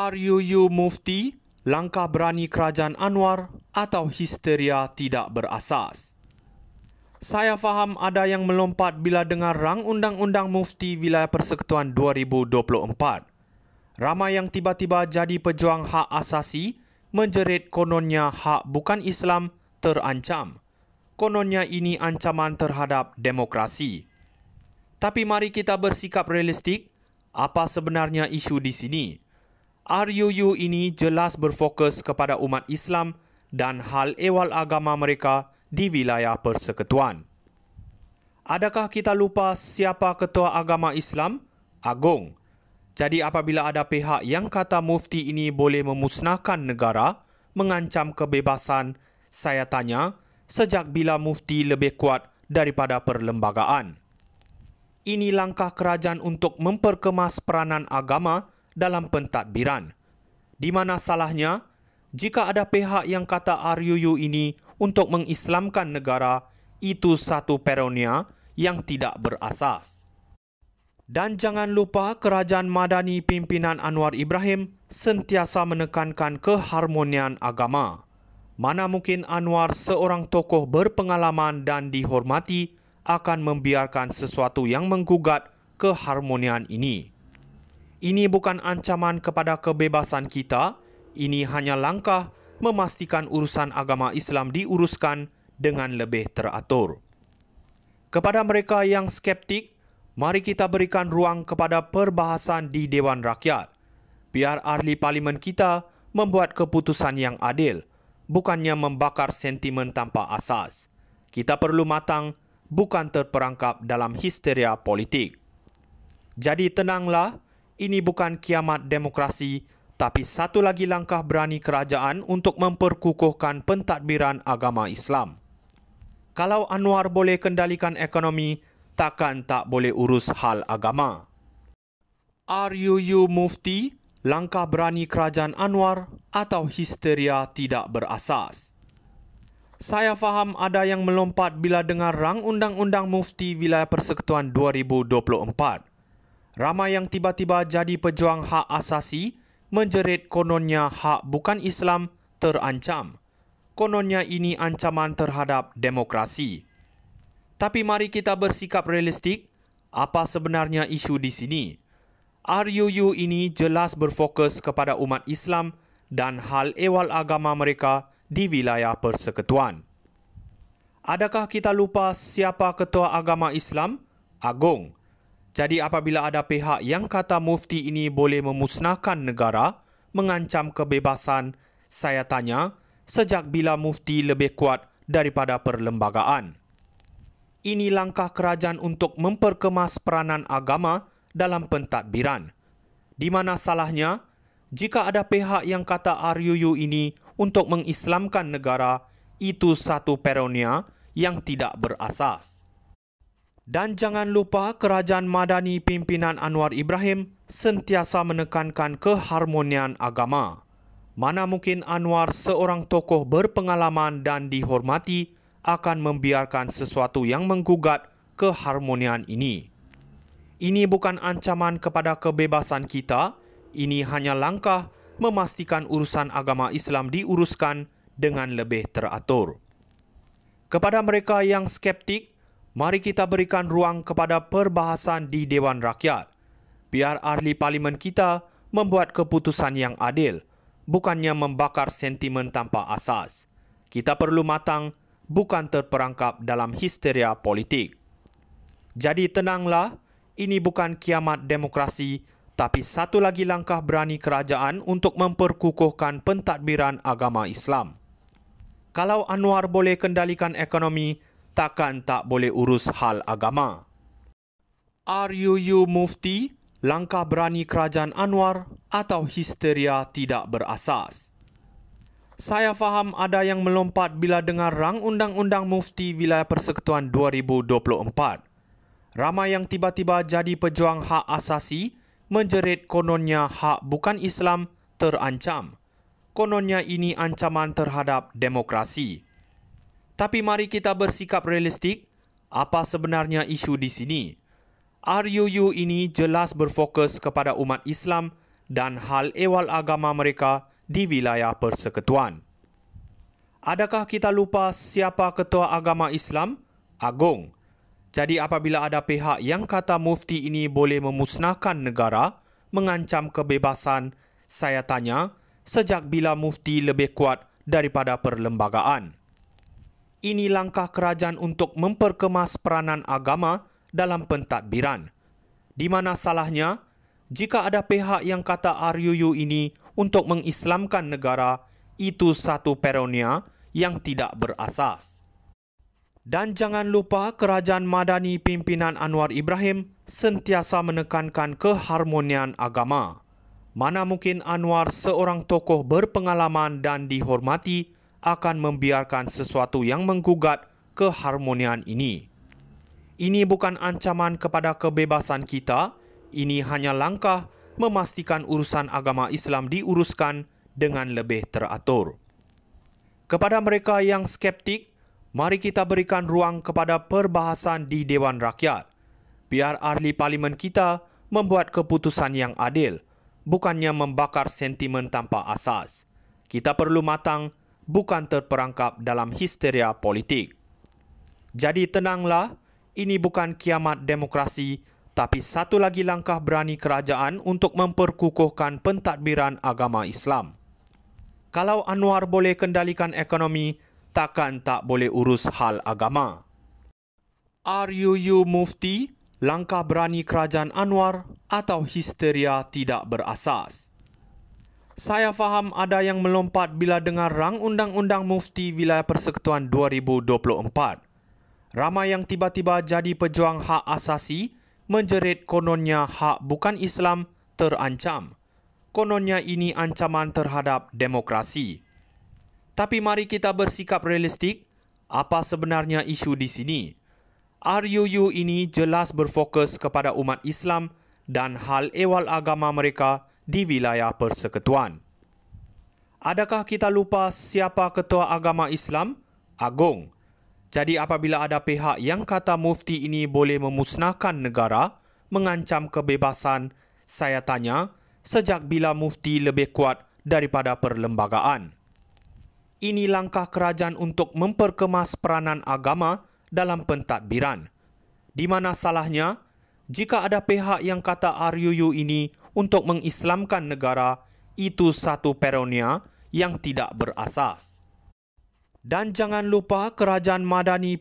RUU Mufti, langkah berani Kerajaan Anwar atau histeria tidak berasas? Saya faham ada yang melompat bila dengar rang Undang-Undang Mufti Wilayah Persekutuan 2024. Ramai yang tiba-tiba jadi pejuang hak asasi menjerit kononnya hak bukan Islam terancam. Kononnya ini ancaman terhadap demokrasi. Tapi mari kita bersikap realistik, apa sebenarnya isu di sini? RUU ini jelas berfokus kepada umat Islam dan hal ehwal agama mereka di wilayah persekutuan. Adakah kita lupa siapa ketua agama Islam? Agong. Jadi apabila ada pihak yang kata mufti ini boleh memusnahkan negara, mengancam kebebasan, saya tanya, sejak bila mufti lebih kuat daripada perlembagaan? Ini langkah kerajaan untuk memperkemas peranan agama dalam pentadbiran. Di mana salahnya jika ada pihak yang kata RUU ini untuk mengislamkan negara, itu satu peronia yang tidak berasas. Dan jangan lupa kerajaan Madani pimpinan Anwar Ibrahim sentiasa menekankan keharmonian agama. Mana mungkin Anwar, seorang tokoh berpengalaman dan dihormati, akan membiarkan sesuatu yang menggugat keharmonian ini. Ini bukan ancaman kepada kebebasan kita, ini hanya langkah memastikan urusan agama Islam diuruskan dengan lebih teratur. Kepada mereka yang skeptik, mari kita berikan ruang kepada perbahasan di Dewan Rakyat. Biar ahli parlimen kita membuat keputusan yang adil, bukannya membakar sentimen tanpa asas. Kita perlu matang, bukan terperangkap dalam histeria politik. Jadi tenanglah, ini bukan kiamat demokrasi, tapi satu lagi langkah berani kerajaan untuk memperkukuhkan pentadbiran agama Islam. Kalau Anwar boleh kendalikan ekonomi, takkan tak boleh urus hal agama. RUU Mufti, langkah berani Kerajaan Anwar atau histeria tidak berasas? Saya faham ada yang melompat bila dengar rang Undang-Undang Mufti Wilayah Persekutuan 2024. Ramai yang tiba-tiba jadi pejuang hak asasi menjerit kononnya hak bukan Islam terancam. Kononnya ini ancaman terhadap demokrasi. Tapi mari kita bersikap realistik, apa sebenarnya isu di sini? RUU ini jelas berfokus kepada umat Islam dan hal ehwal agama mereka di wilayah persekutuan. Adakah kita lupa siapa ketua agama Islam? Agong. Jadi apabila ada pihak yang kata mufti ini boleh memusnahkan negara, mengancam kebebasan, saya tanya, sejak bila mufti lebih kuat daripada perlembagaan? Ini langkah kerajaan untuk memperkemas peranan agama dalam pentadbiran. Di mana salahnya jika ada pihak yang kata RUU ini untuk mengislamkan negara, itu satu peronia yang tidak berasas. Dan jangan lupa kerajaan Madani pimpinan Anwar Ibrahim sentiasa menekankan keharmonian agama. Mana mungkin Anwar, seorang tokoh berpengalaman dan dihormati, akan membiarkan sesuatu yang menggugat keharmonian ini. Ini bukan ancaman kepada kebebasan kita, ini hanya langkah memastikan urusan agama Islam diuruskan dengan lebih teratur. Kepada mereka yang skeptik, mari kita berikan ruang kepada perbahasan di Dewan Rakyat. Biar ahli parlimen kita membuat keputusan yang adil, bukannya membakar sentimen tanpa asas. Kita perlu matang, bukan terperangkap dalam histeria politik. Jadi tenanglah, ini bukan kiamat demokrasi, tapi satu lagi langkah berani kerajaan untuk memperkukuhkan pentadbiran agama Islam. Kalau Anwar boleh kendalikan ekonomi, takkan tak boleh urus hal agama. RUU Mufti, langkah berani Kerajaan Anwar atau histeria tidak berasas? Saya faham ada yang melompat bila dengar rang Undang-Undang Mufti Wilayah Persekutuan 2024. Ramai yang tiba-tiba jadi pejuang hak asasi menjerit kononnya hak bukan Islam terancam. Kononnya ini ancaman terhadap demokrasi. Tapi mari kita bersikap realistik, apa sebenarnya isu di sini? RUU ini jelas berfokus kepada umat Islam dan hal ehwal agama mereka di wilayah persekutuan. Adakah kita lupa siapa Ketua Agama Islam? Agong. Jadi apabila ada pihak yang kata mufti ini boleh memusnahkan negara, mengancam kebebasan, saya tanya, sejak bila mufti lebih kuat daripada perlembagaan? Ini langkah kerajaan untuk memperkemas peranan agama dalam pentadbiran. Di mana salahnya jika ada pihak yang kata RUU ini untuk mengislamkan negara, itu satu paranoia yang tidak berasas. Dan jangan lupa kerajaan Madani pimpinan Anwar Ibrahim sentiasa menekankan keharmonian agama. Mana mungkin Anwar, seorang tokoh berpengalaman dan dihormati, akan membiarkan sesuatu yang menggugat keharmonian ini. Ini bukan ancaman kepada kebebasan kita, ini hanya langkah memastikan urusan agama Islam diuruskan dengan lebih teratur. Kepada mereka yang skeptik, mari kita berikan ruang kepada perbahasan di Dewan Rakyat. Biar ahli parlimen kita membuat keputusan yang adil, bukannya membakar sentimen tanpa asas. Kita perlu matang, bukan terperangkap dalam histeria politik. Jadi tenanglah, ini bukan kiamat demokrasi, tapi satu lagi langkah berani kerajaan untuk memperkukuhkan pentadbiran agama Islam. Kalau Anwar boleh kendalikan ekonomi, takkan tak boleh urus hal agama. RUU Mufti, langkah berani kerajaan Anwar atau histeria tidak berasas? Saya faham ada yang melompat bila dengar rang Undang-Undang Mufti Wilayah Persekutuan 2024. Ramai yang tiba-tiba jadi pejuang hak asasi menjerit kononnya hak bukan Islam terancam. Kononnya ini ancaman terhadap demokrasi. Tapi mari kita bersikap realistik, apa sebenarnya isu di sini? RUU ini jelas berfokus kepada umat Islam dan hal ehwal agama mereka di wilayah persekutuan. Adakah kita lupa siapa Ketua Agama Islam? Agong. Jadi apabila ada pihak yang kata mufti ini boleh memusnahkan negara, mengancam kebebasan, saya tanya, sejak bila mufti lebih kuat daripada perlembagaan? Ini langkah kerajaan untuk memperkemas peranan agama dalam pentadbiran. Di mana salahnya jika ada pihak yang kata RUU ini untuk mengislamkan negara, itu satu paranoia yang tidak berasas. Dan jangan lupa kerajaan Madani